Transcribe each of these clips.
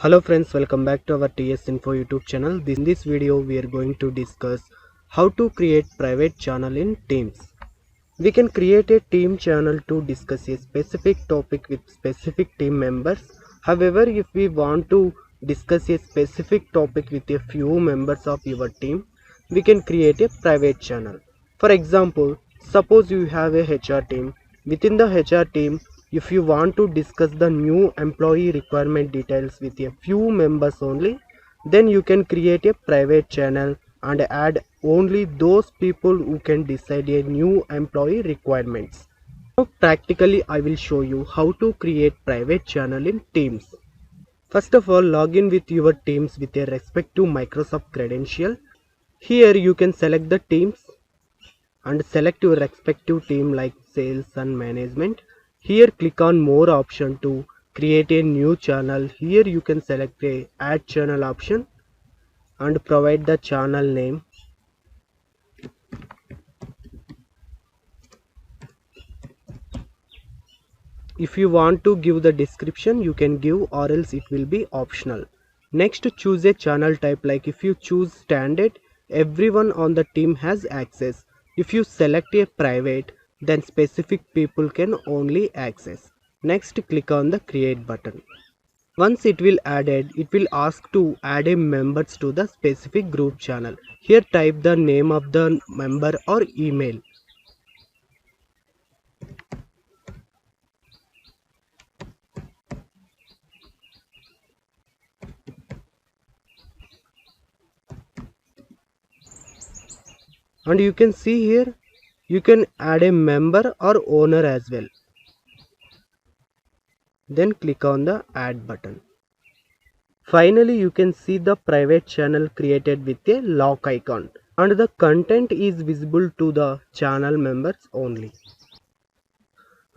Hello friends, welcome back to our Tsinfo YouTube channel. In this video, we are going to discuss how to create private channel in Teams. We can create a team channel to discuss a specific topic with specific team members. However, if we want to discuss a specific topic with a few members of your team, we can create a private channel. For example, suppose you have a HR team. Within the HR team, if you want to discuss the new employee requirement details with a few members only, then you can create a private channel and add only those people who can decide a new employee requirements. Now practically I will show you how to create private channel in Teams. First of all, log in with your Teams with a respective Microsoft credential. Here you can select the teams and select your respective team like sales and management. Here click on more option to create a new channel. Here you can select a add channel option and provide the channel name. If you want to give the description, you can give, or else it will be optional. Next, choose a channel type. Like if you choose standard, everyone on the team has access. If you select a private, then specific people can only access. Next, click on the create button. Once it will added, it will ask to add a members to the specific group channel. Here type the name of the member or email. And you can see here, you can add a member or owner as well. Then click on the add button. Finally, you can see the private channel created with a lock icon, and the content is visible to the channel members only.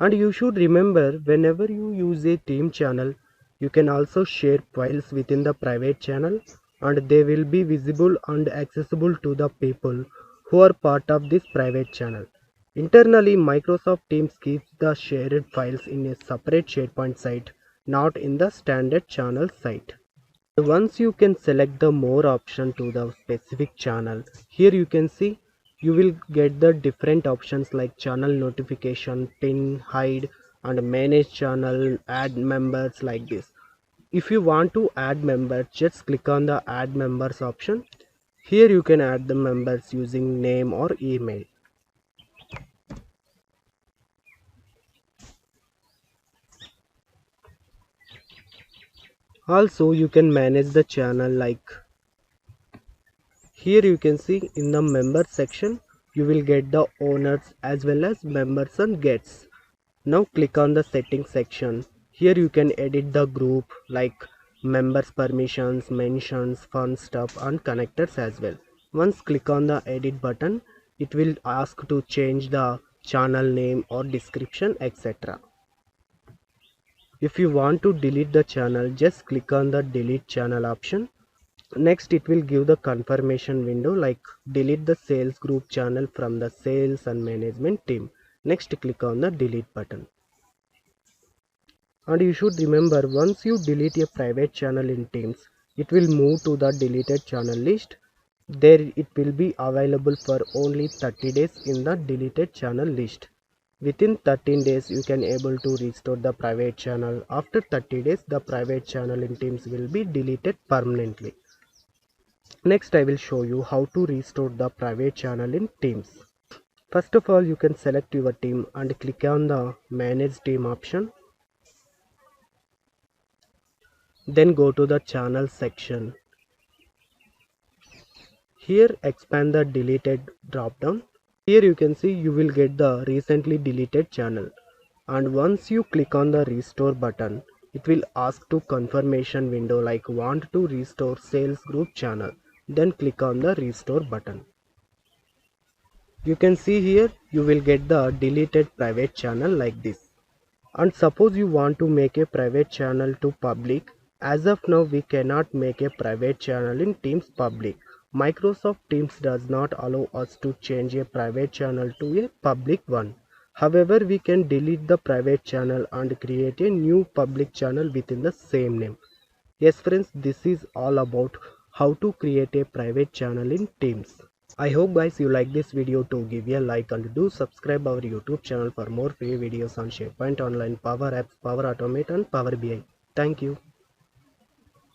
And you should remember, whenever you use a team channel, you can also share files within the private channel, and they will be visible and accessible to the people who are part of this private channel. Internally, Microsoft Teams keeps the shared files in a separate SharePoint site, not in the standard channel site. Once you can select the more option to the specific channel, here you can see you will get the different options like channel notification, pin, hide and manage channel, add members like this. If you want to add members, just click on the add members option. Here you can add the members using name or email. Also you can manage the channel, like here you can see in the members section you will get the owners as well as members and guests. Now click on the settings section. Here you can edit the group like members permissions, mentions, fun stuff and connectors as well. Once click on the edit button, it will ask to change the channel name or description, etc. If you want to delete the channel, just click on the delete channel option. Next it will give the confirmation window like delete the sales group channel from the sales and management team. Next click on the delete button. And you should remember, once you delete a private channel in Teams, it will move to the deleted channel list. There it will be available for only 30 days in the deleted channel list. Within 13 days you can able to restore the private channel. After 30 days the private channel in Teams will be deleted permanently. Next I will show you how to restore the private channel in Teams. First of all, you can select your team and click on the manage team option. Then go to the channel section. Here expand the deleted drop down. Here you can see you will get the recently deleted channel. And once you click on the restore button, it will ask to confirmation window like want to restore sales group channel. Then click on the restore button. You can see here you will get the deleted private channel like this. And suppose you want to make a private channel to public. As of now we cannot make a private channel in Teams public. Microsoft Teams does not allow us to change a private channel to a public one. However, we can delete the private channel and create a new public channel within the same name. Yes friends, this is all about how to create a private channel in Teams. I hope guys you like this video. To give a like and do subscribe our YouTube channel for more free videos on SharePoint Online, Power Apps, Power Automate and Power BI. Thank you.